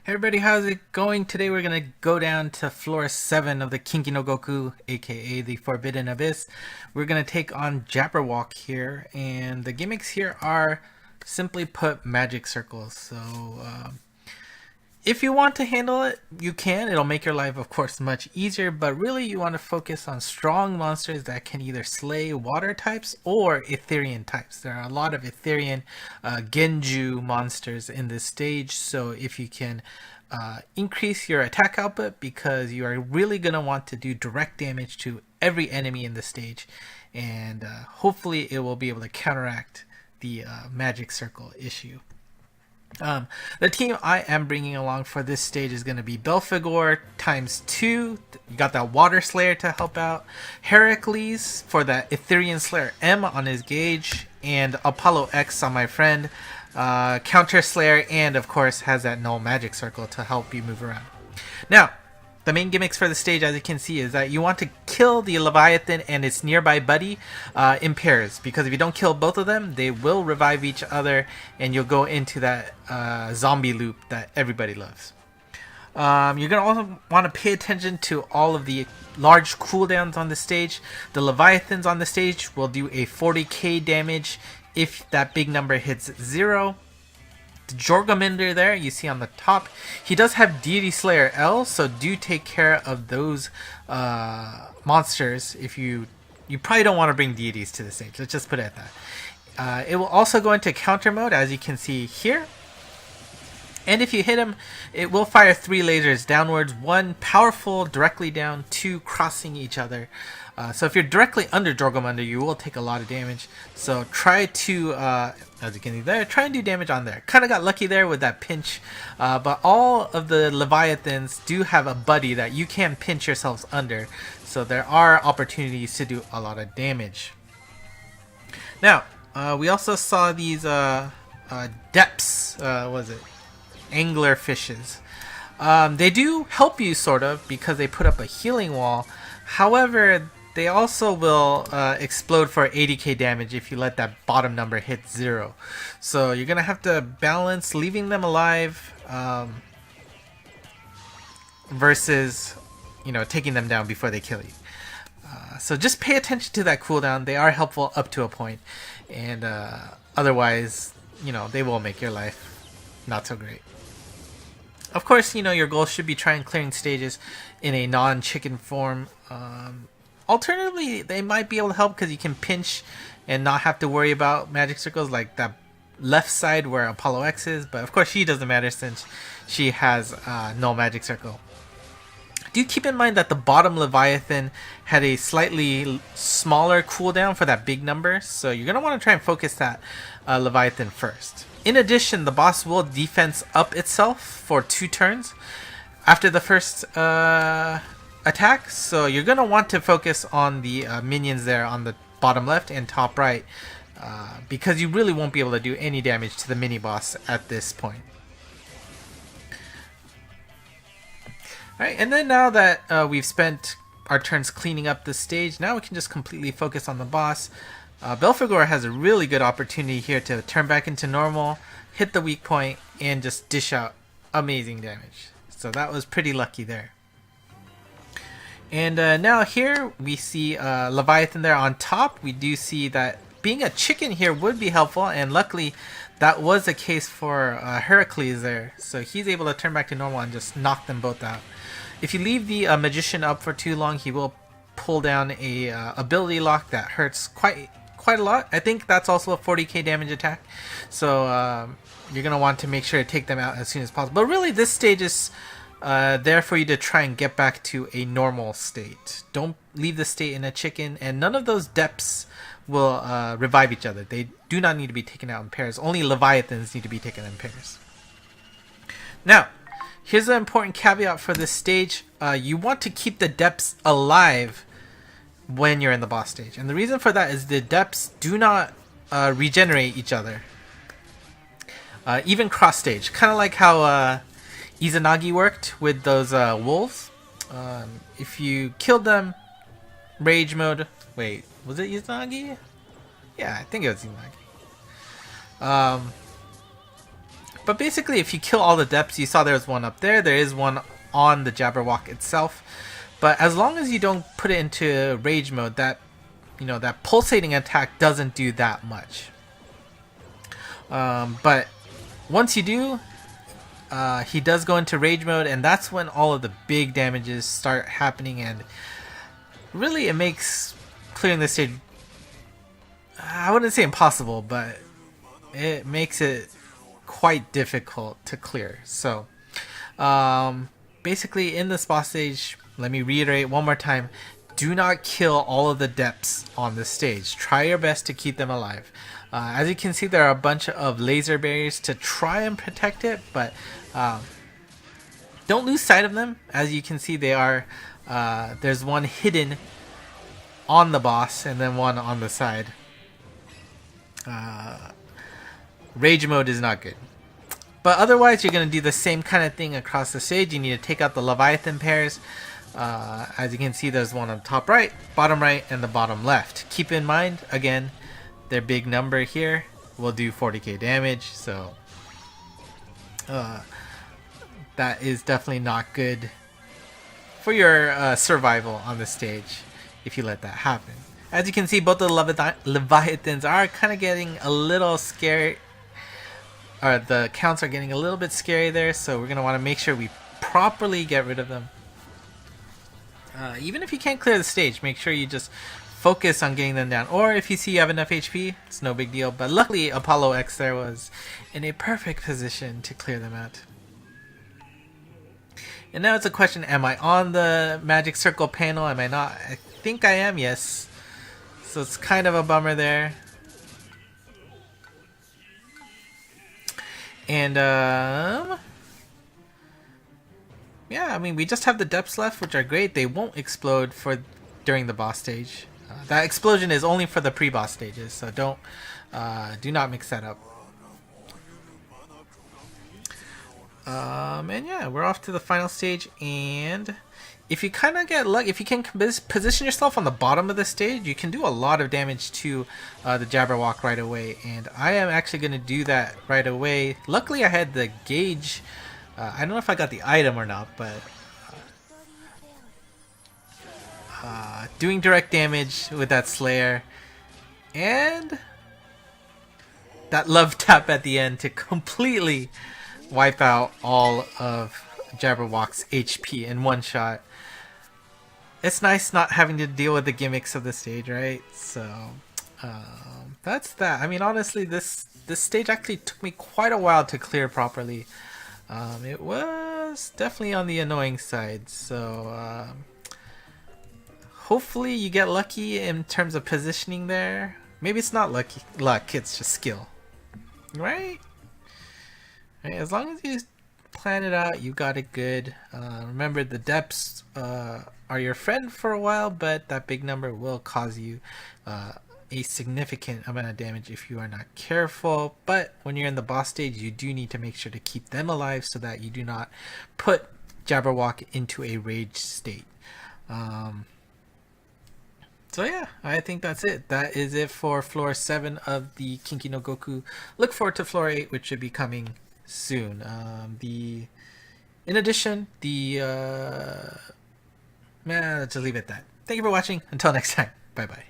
Hey everybody, how's it going? Today we're gonna go down to floor 7 of the Kinki no Goku, aka the Forbidden Abyss. We're gonna take on Jabberwock here, and the gimmicks here are simply put magic circles. So if you want to handle it, you can. It'll make your life, of course, much easier, but really you want to focus on strong monsters that can either slay water types or Etherean types. There are a lot of Etherean Genju monsters in this stage, so if you can increase your attack output, because you are really going to want to do direct damage to every enemy in the stage, and hopefully it will be able to counteract the magic circle issue. The team I am bringing along for this stage is going to be Belphegor times 2. You got that Water Slayer to help out, Heracles for that Etherean Slayer M on his gauge, and Apollo X on my friend, Counter Slayer, and of course has that Null Magic Circle to help you move around. Now, the main gimmicks for the stage, as you can see, is that you want to kill the Leviathan and its nearby buddy in pairs, because if you don't kill both of them, they will revive each other and you'll go into that zombie loop that everybody loves. You're going to also want to pay attention to all of the large cooldowns on the stage. The Leviathans on the stage will do a 40k damage if that big number hits 0. The Jorgaminder there, you see on the top, he does have Deity Slayer L, so do take care of those monsters. If you probably don't want to bring deities to the stage, let's just put it at that. It will also go into counter mode, as you can see here. And if you hit him, it will fire 3 lasers downwards, 1 powerful directly down, 2 crossing each other. So if you're directly under Jorgaminder, you will take a lot of damage. So try to, as you can see there, try and do damage on there. Kind of got lucky there with that pinch, but all of the Leviathans do have a buddy that you can pinch yourselves under. So there are opportunities to do a lot of damage. Now, we also saw these Deps, what was it? Angler fishes. They do help you sort of because they put up a healing wall. However, they also will explode for 80k damage if you let that bottom number hit 0. So you're gonna have to balance leaving them alive versus, you know, taking them down before they kill you. So just pay attention to that cooldown. They are helpful up to a point, and otherwise, you know, they will make your life not so great. Of course, you know, your goal should be trying clearing stages in a non-chicken form. Alternatively, they might be able to help because you can pinch and not have to worry about magic circles like that left side where Apollo X is. But of course, she doesn't matter since she has no magic circle. Do keep in mind that the bottom Leviathan had a slightly smaller cooldown for that big number. So you're going to want to try and focus that Leviathan first. In addition, the boss will defense up itself for 2 turns after the first attack. So you're going to want to focus on the minions there on the bottom left and top right, because you really won't be able to do any damage to the mini boss at this point. Alright, and then now that we've spent our turns cleaning up the stage, now we can just completely focus on the boss. Belphegor has a really good opportunity here to turn back into normal, hit the weak point, and just dish out amazing damage. So that was pretty lucky there. And now here we see Leviathan there on top. We do see that being a chicken here would be helpful, and luckily that was the case for Heracles there. So he's able to turn back to normal and just knock them both out. If you leave the Magician up for too long, he will pull down a ability lock that hurts quite a lot. I think that's also a 40k damage attack. So you're going to want to make sure to take them out as soon as possible. But really, this stage is there for you to try and get back to a normal state. Don't leave the state in a chicken, and none of those Deps will revive each other. They do not need to be taken out in pairs. Only Leviathans need to be taken in pairs. Now, here's an important caveat for this stage. You want to keep the Deps alive when you're in the boss stage, and the reason for that is the Deps do not regenerate each other, even cross stage, kind of like how Izanagi worked with those wolves. If you killed them, rage mode, wait, was it Izanagi? Yeah, I think it was Izanagi. But basically, if you kill all the Deps, you saw there was one up there. There is one on the Jabberwock itself. But as long as you don't put it into rage mode, that that pulsating attack doesn't do that much. But once you do, he does go into rage mode, and that's when all of the big damages start happening, and really it makes clearing the stage, I wouldn't say impossible, but it makes it quite difficult to clear. So basically in this boss stage, let me reiterate one more time, do not kill all of the Deps on this stage. Try your best to keep them alive. As you can see, there are a bunch of laser barriers to try and protect it, but don't lose sight of them. As you can see, they are there's one hidden on the boss and then one on the side. Rage mode is not good. But otherwise, you're going to do the same kind of thing across the stage. You need to take out the Leviathan pairs. As you can see, there's one on the top right, and the bottom left. Keep in mind, again, their big number here will do 40k damage, so that is definitely not good for your survival on the stage if you let that happen. As you can see, both of the Leviathans are kind of getting a little scary, or the counts are getting a little bit scary there, so we're going to want to make sure we properly get rid of them. Even if you can't clear the stage, make sure you just focus on getting them down. Or if you see you have enough HP, it's no big deal. But luckily, Apollo X there was in a perfect position to clear them out. And now it's a question, am I on the magic circle panel? Am I not? I think I am, yes. So it's kind of a bummer there. And yeah, I mean, we just have the Deps left, which are great. They won't explode during the boss stage. That explosion is only for the pre-boss stages, so do not mix that up. And yeah, we're off to the final stage, and if you kind of get lucky, if you can position yourself on the bottom of the stage, you can do a lot of damage to the Jabberwock right away, and I am actually going to do that right away. Luckily, I had the gauge. I don't know if I got the item or not, but doing direct damage with that Slayer and that love tap at the end to completely wipe out all of Jabberwock's HP in one shot. It's nice not having to deal with the gimmicks of the stage, right? So that's that. I mean, honestly, this stage actually took me quite a while to clear properly. It was definitely on the annoying side, so hopefully you get lucky in terms of positioning there. Maybe it's not luck, it's just skill, right? As long as you plan it out, you got it good. Remember, the Deps are your friend for a while, but that big number will cause you a significant amount of damage if you are not careful. But when you're in the boss stage, you do need to make sure to keep them alive so that you do not put Jabberwock into a rage state. So yeah, I think that's it. That is it for floor 7 of the Kinki no Goku. Look forward to floor 8, which should be coming soon. In addition, just leave it at that. Thank you for watching. Until next time, bye bye.